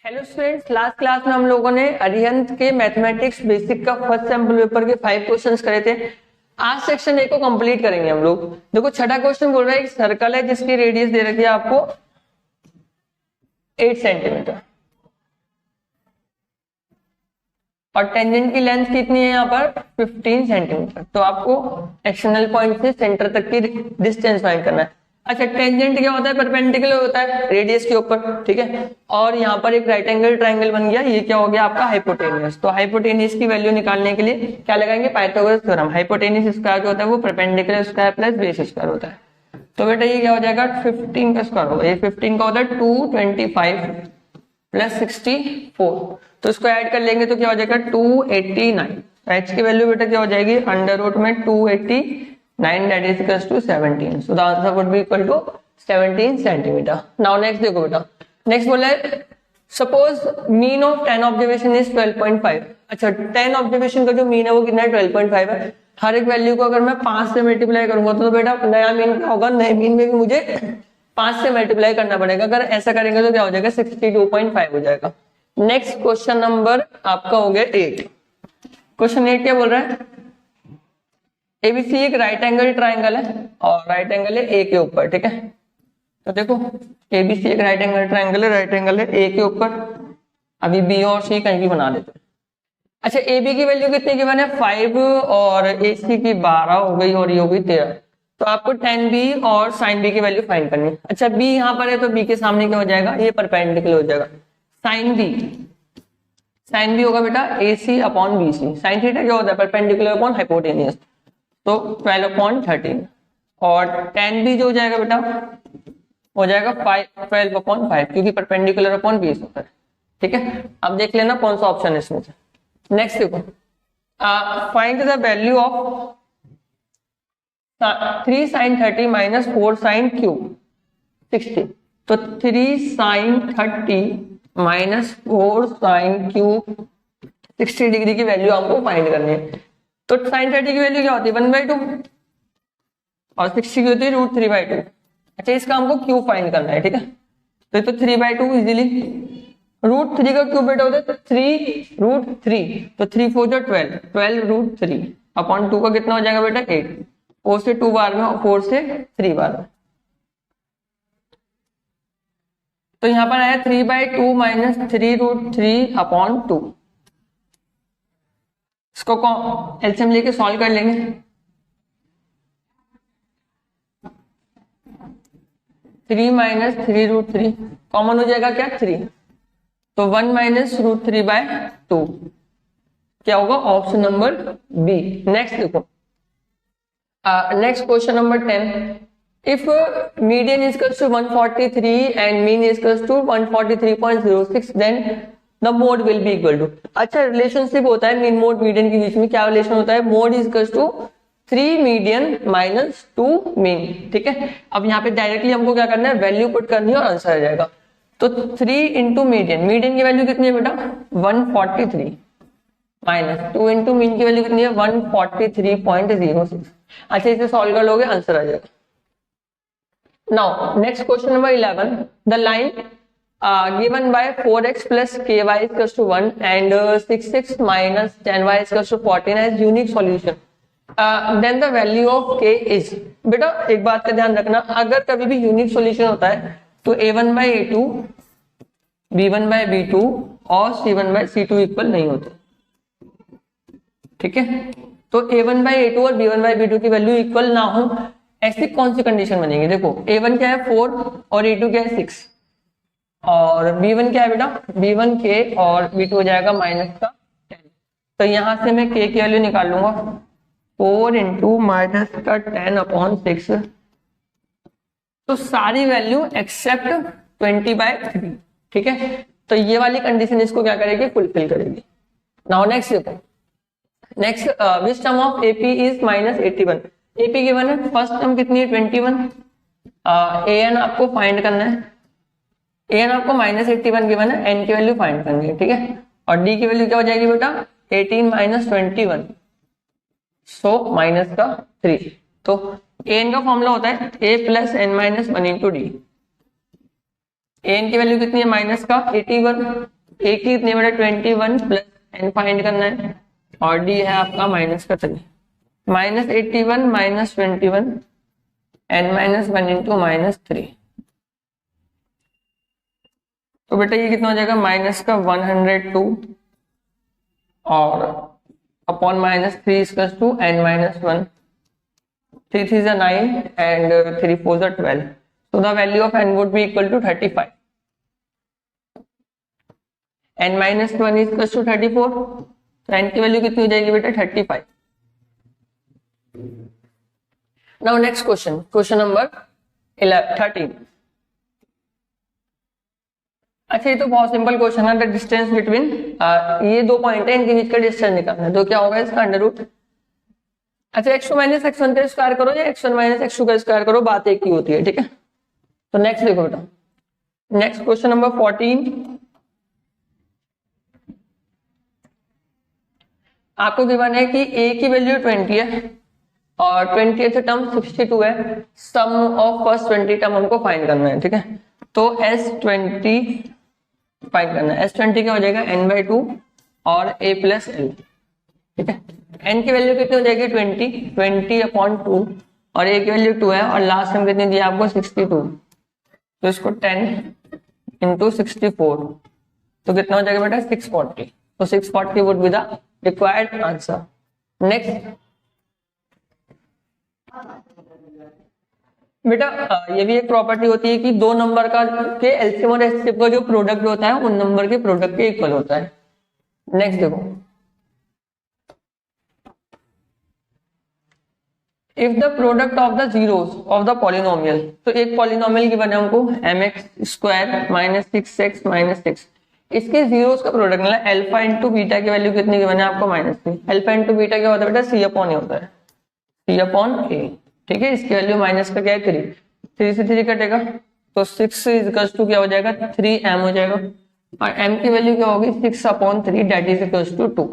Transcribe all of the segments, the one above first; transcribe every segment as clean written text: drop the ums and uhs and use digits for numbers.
Hello students, last class में हम लोगों ने अरिहंत के मैथमेटिक्स बेसिक का फर्स्ट सैंपल पेपर के 5 क्वेश्चंस करे थे। आज सेक्शन ए को कंप्लीट करेंगे हम लोग। देखो छठा क्वेश्चन बोल रहा है एक सर्कल है जिसकी रेडियस दे रखी है आपको 8 सेंटीमीटर और टेंजेंट की लेंथ कितनी है यहाँ पर 15 सेंटीमीटर। तो आपको एक्सटर्नल पॉइंट से सेंटर तक की डिस्टेंस फाइंड करना है। अच्छा, टेंजेंट क्या होता है? परपेंडिकुलर होता है रेडियस के ऊपर, ठीक है। और यहाँ पर एक राइट एंगल ट्राइंगल बन गया, ये क्या हो गया आपका हाइपोटेनियस। तो हाइपोटेनियस की वैल्यू निकालने के लिए क्या लगाएंगे? Pythagoras theorem. हाइपोटेनियस स्क्वायर जो होता है वो perpendicular square plus base square होता है। तो बेटा ये क्या हो जाएगा 15 का स्क्वायर होगा। ये 15 का होता है 225 प्लस 64, तो इसको ऐड कर लेंगे तो क्या हो जाएगा 289। एच की वैल्यू बेटा क्या हो जाएगी अंडर रूट में 289 that is equal to 17। So the answer would be equal to 17 centimetre. Now next देखो बेटा, नेक्स्ट बोला है suppose mean of 10 observation is 12.5। अच्छा, 10 ऑब्जर्वेशन का जो मीन है वो कितना है 12.5 है। हर एक वैल्यू को अगर मैं 5 से मल्टीप्लाई करूंगा तो बेटा नया मीन क्या होगा? नए मीन में भी मुझे 5 से मल्टीप्लाई करना पड़ेगा। अगर ऐसा करेंगे तो क्या हो जाएगा 62.5 हो जाएगा। नेक्स्ट क्वेश्चन नंबर आपका हो गया 8। क्वेश्चन 8 क्या बोल रहा है? एबीसी एक राइट एंगल ट्राइंगल है और राइट एंगल है ए के ऊपर, ठीक है। तो देखो एबीसी एक राइट एंगल ट्राइंगल है, राइट एंगल है ए के ऊपर। अभी बी और सी कहीं भी बना देते हैं। अच्छा, ए बी की वैल्यू कितनी गिवन है 5 और ए सी की 12 हो गई और ये हो गई 13। तो आपको tan b और sin b की वैल्यू फाइंड करनी है। अच्छा, b यहाँ पर है तो b के सामने क्या हो जाएगा? ये परपेंडिकुलर हो जाएगा। sin b होगा बेटा ac upon bc। sin theta क्या होता है? परपेंडिकुलर अपॉन हाइपोटेनियस, तो 12/13। और tan b जो हो जाएगा बेटा हो जाएगा 12/5 क्योंकि परपेंडिकुलर अपॉन बेस होता है, ठीक है। अब देख लेना कौन सा ऑप्शन है इसमें से। नेक्स्ट देखो, find the value of 3 sin 30 minus 4 sin cube 60। तो 3 sin 30 minus 4 sin cube 60 degree की वैल्यू हमको फाइंड करनी है। तो sin 30 की वैल्यू क्या होती है 1/2 और 60 की होती है √3/2। अच्छा, इसका हमको क्यूब फाइंड करना है, ठीक है। तो ये तो 3/2 इजीली। √3 का क्यूब बेटा होता है 3√3, तो 3 4 जो 12 √3 अपॉन 2 का कितना हो जाएगा बेटा 8। 4 से 2 बार में और 4 से 3 बार में। तो यहां पर आया 3/2 माइनस 3√3 अपॉन 2। इसको एलसीएम लेके सॉल्व कर लेंगे। थ्री माइनस 3√3 कॉमन हो जाएगा क्या 3, तो 1 माइनस √3/2 क्या होगा? Option number B. नेक्स्ट देखो, next question number 10। If median is equals to 143 and mean is equals to 143.06 then the mode will be equal to. अच्छा, रिलेशनशिप होता है मीन मोड मीडियन के बीच में। क्या रिलेशन होता है? Mode is equals to 3 median minus 2 mean, ठीक है। अब यहाँ पे डायरेक्टली हमको क्या करना है? वैल्यू पुट करनी है और आंसर आ जाएगा। तो 3 इंटू मीडियन, मीडियन की वैल्यू कितनी है बेटा 143 माइनस 2 इंटू मीन की वैल्यू कितनी है 143.06। अच्छा, इसे सॉल्व कर लोगे आंसर आ जाएगा। Now next question number 11। The line given by 4x plus ky equals to 1 and 6x minus 10y equals to 14 has unique solution then the value of k is. बेटा एक बात का ध्यान रखना, अगर कभी भी यूनिक सॉल्यूशन होता है तो a1/a2 b1/b2 और c1/c2 इक्वल नहीं होते, ठीक है। तो a1/a2 और b1/b2 की वैल्यू इक्वल ना हो ऐसी कौन सी कंडीशन बनेगी? देखो a1 क्या है 4 और a2 क्या है 6 और b1 क्या है बेटा b1 k और b2 हो जाएगा माइनस का 10। तो यहां से मैं k की वैल्यू निकाल लूंगा 4 इंटू माइनस का 10 अपॉन 6। तो सारी वैल्यू एक्सेप्ट 20/3, ठीक है। तो ये वाली कंडीशन इसको क्या करेगी? फुलफिल करेगी। नाउ नेक्स्ट देखो, next which term of AP is minus 81। AP given है, फर्स्ट टर्म कितनी है 21। एन आपको फाइंड करना है, एन आपको माइनस 81 गिवन है, एन की वैल्यू फाइंड करनी है, ठीक है। और डी की वैल्यू क्या हो जाएगी बेटा 18 माइनस 21, सो माइनस का 3। तो एन का फॉर्मूला होता है a plus N minus 1 into D. N की वैल्यू कितनी है माइनस का 81, ए की कितनी बेटा 21 प्लस एन फाइंड करना है, और डी है आपका माइनस का 3, -81 -21 एन -1 इंटू -3। तो बेटा ये कितना हो जाएगा माइनस का 102 और upon -3 equals to n-1, 3 3 is 9 and 3 4 is 12, so the value of n would be equal to 35, n-1 is equals to 34, तो n की वैल्यू कितनी हो जाएगी बेटा 35। Now next question, question number 13। अच्छा ये तो बहुत सिंपल क्वेश्चन है, द डिस्टेंस बिटवीन ये दो पॉइंट है, इनके बीच का डिस्टेंस निकालना है, तो क्या होगा इसका अंडर रूट। अच्छा x2 माइनस x1 का स्क्वायर करो या x1 माइनस x2 का स्क्वायर करो, बात एक ही होती है, ठीक है। तो नेक्स्ट देखो बेटा, नेक्स्ट क्वेश्चन नंबर 14। आपको गिवन है कि a की वैल्यू 20 है और 20th टर्म 62 है, सम ऑफ फर्स्ट 20 टर्म हमको फाइंड करना है, ठीक है। तो S20 फाइंड करना है, S20 क्या हो जाएगा n/2 और a प्लस l, ठीक है। n की वैल्यू कितनी हो जाएगी 20/2 और a की वैल्यू 2 है और लास्ट में कितनी दी आपको 62, तो इसको 10 इंटू 64, तो कितना हो जाएगा बेटा 640, तो 640 would be the required answer. Next बेटा ये भी एक प्रॉपर्टी होती है कि दो नंबर का के एलसीएम और एचसीएफ का जो प्रोडक्ट होता है उन नंबर के प्रोडक्ट के इक्वल होता है। नेक्स्ट देखो, if the product of the zeros of the polynomial, तो एक पॉलिनोमियल की बने हमको mx² माइनस 6x माइनस 6, इसके जीरोस का प्रोडक्ट मतलब अल्फा इंटू बीटा की वैल्यू कितनी की बने आपको -3, अल्फा इंटू बीटा क्या होता है बेटा c/a होता है, c/a, ठीक है। इसकी वैल्यू माइनस का क्या है 3, 3 से 3 कटेगा तो 6 इक्वल्स टू क्या हो जाएगा 3m हो जाएगा, और m की वैल्यू क्या होगी 6/3 that is equals to 2।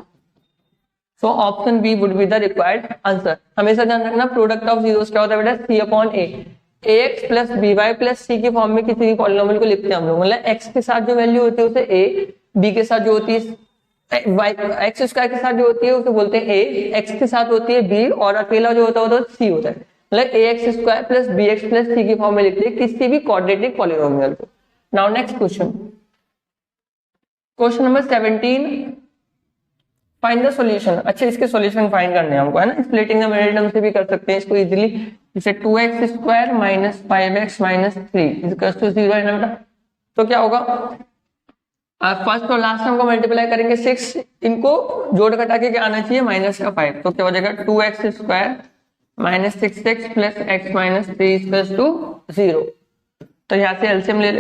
So option B would be the required answer. हमेशा ध्यान रखना प्रोडक्ट ऑफ जीरोस क्या होता है बेटा c/a, ax plus by plus c की फॉर्म में किसी भी पॉलिनोमियल को लिखते हैं हम लोग, मतलब x के साथ जो वैल्यू होती है उसे a, b के साथ जो होती है x स्क्वायर के साथ जो होती है उसे बोलते हैं a, x के साथ होती है b और अकेला जो होता है वो c होता है, मतलब ax² plus bx plus c की फॉर्म में लिखते हैं किसी भी क्वाड्रेटिक पॉलिनोमियल को। Now next question, question number 17, find the solution. अच्छा इसके सॉल्यूशन फाइंड करने हैं हमको, है ना, स्प्लिटिंग द मिडिल टर्म से भी कर सकते हैं इसको इजीली, जैसे 2x² minus 5x minus 3 equals to 0 है ना बेटा। तो क्या होगा फर्स्ट और लास्ट टर्म को मल्टीप्लाई करेंगे 6, इनको जोड़ घटा के क्या आना चाहिए -5, तो क्या हो जाएगा 2x² minus 6x plus x minus 3 equals to 0। तो यहाँ से एलसीएम ले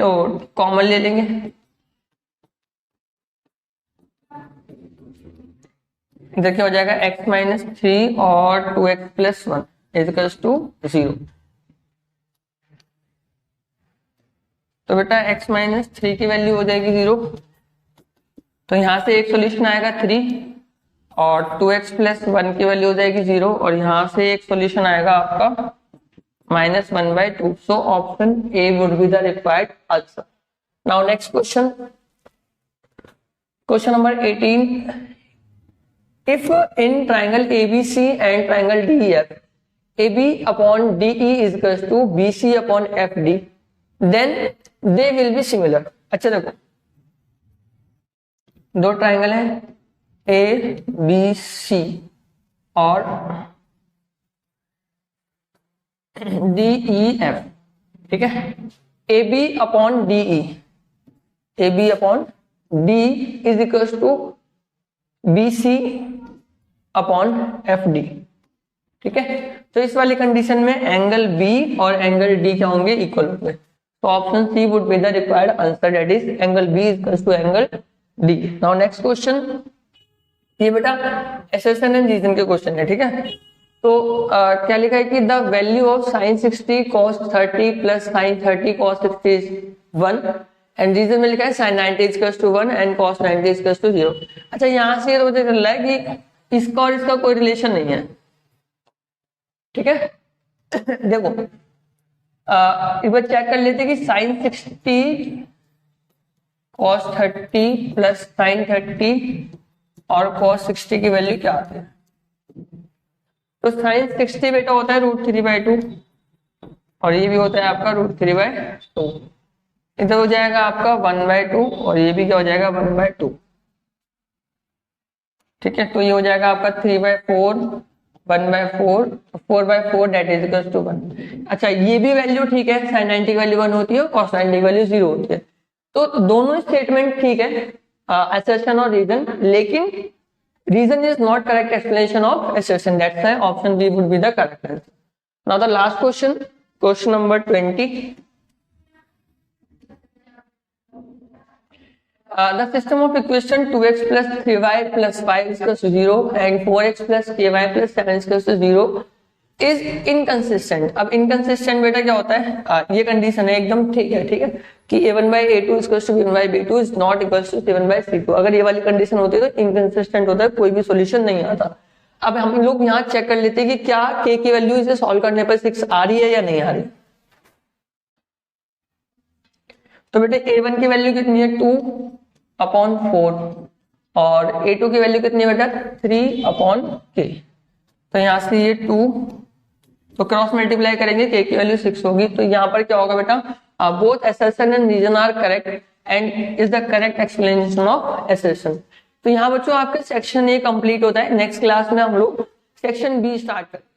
कॉमन ले लेंगे, इधर क्या हो जाएगा x माइनस 3 और 2x प्लस 1 इक्वल्स टू 0। तो बेटा x माइनस 3 की वैल्यू हो जाएगी 0, तो यहां से एक सॉल्यूशन आएगा 3 और 2x प्लस 1 की वैल्यू हो जाएगी 0 और यहां से एक सॉल्यूशन आएगा आपका -1/2। So option A would be the required answer. Now next question, question number 18, if in triangle ABC and triangle DEF AB upon DE is equals to BC upon FD then they will be similar। अच्छा देखो दो triangle है ABC और DEF, ठीक है। AB upon DE, AB upon D is equals to BC upon FD, ठीक है। तो इस वाली कंडीशन में एंगल B और एंगल D क्या होंगे इक्वल होंगे, तो option C would be the required answer, that is angle B equals to angle D। Now next question, ये बेटा एसेशन एंड रीजन के क्वेश्चन है, ठीक है। तो क्या लिखा है कि the value of sin 60 cos 30 plus sin 30 cos 60 is 1 and reason में लिखा है sin 90 equals to 1 and cos 90 equals to 0। अच्छा यहां से ये तो मुझे चल रहा है कि इसका और इसका कोई रिलेशन नहीं है, ठीक है। देखो एक बार चेक कर लेते कि sin 60 cos 30 प्लस sin 30 और cos 60 की वैल्यू क्या आती है? तो sin 60 बेटा होता है √3/2 और ये भी होता है आपका √3/2। इधर हो जाएगा आपका 1/2 और ये भी क्या हो जाएगा 1/2। ठीक है, तो ये हो जाएगा आपका 3/4 1/4 4/4 दैट इज इक्वल टू 1। अच्छा, ये भी वैल्यू ठीक है, sin 90 की वैल्यू 1 होती है और cos 90 की वैल्यू 0 होती है। तो दोनों स्टेटमेंट ठीक है, assertion और रीजन, लेकिन reason is not correct explanation of assertion, that's why option B would be the correct answer. Now the last question, question number 20। The system of equation 2x plus 3y plus 5 is equal to 0 and 4x plus ky plus 7 is equal to 0 is inconsistent। अब inconsistent बेटा क्या होता है? ये condition है एकदम ठीक है, ठीक है, कि a1/a2 is equal to b1/b2 is not equal to c1/c2। अगर ये वाली कंडीशन होती है तो inconsistent होता है, कोई भी सॉल्यूशन नहीं आता। अब हम लोग यहाँ चेक कर लेते हैं कि क्या k की वैल्यू इसे सॉल्व करने पर 6 आ रही है या नहीं आ रही। तो बेटे a1 की वैल्यू कितनी है 2/4 और a2 की वैल्यू कितनी है बेटा 3/k। तो यहां से ये 2 तो क्रॉस मल्टीप्लाई करेंगे, k की वैल्यू 6 होगी। तो यहाँ पर क्या होगा बेटा, both assertion and reason are correct and is the correct explanation of assertion। तो यहाँ बच्चों आपका सेक्शन ए कंप्लीट होता है। नेक्स्ट क्लास में हम लोग सेक्शन बी स्टार्ट करते हैं।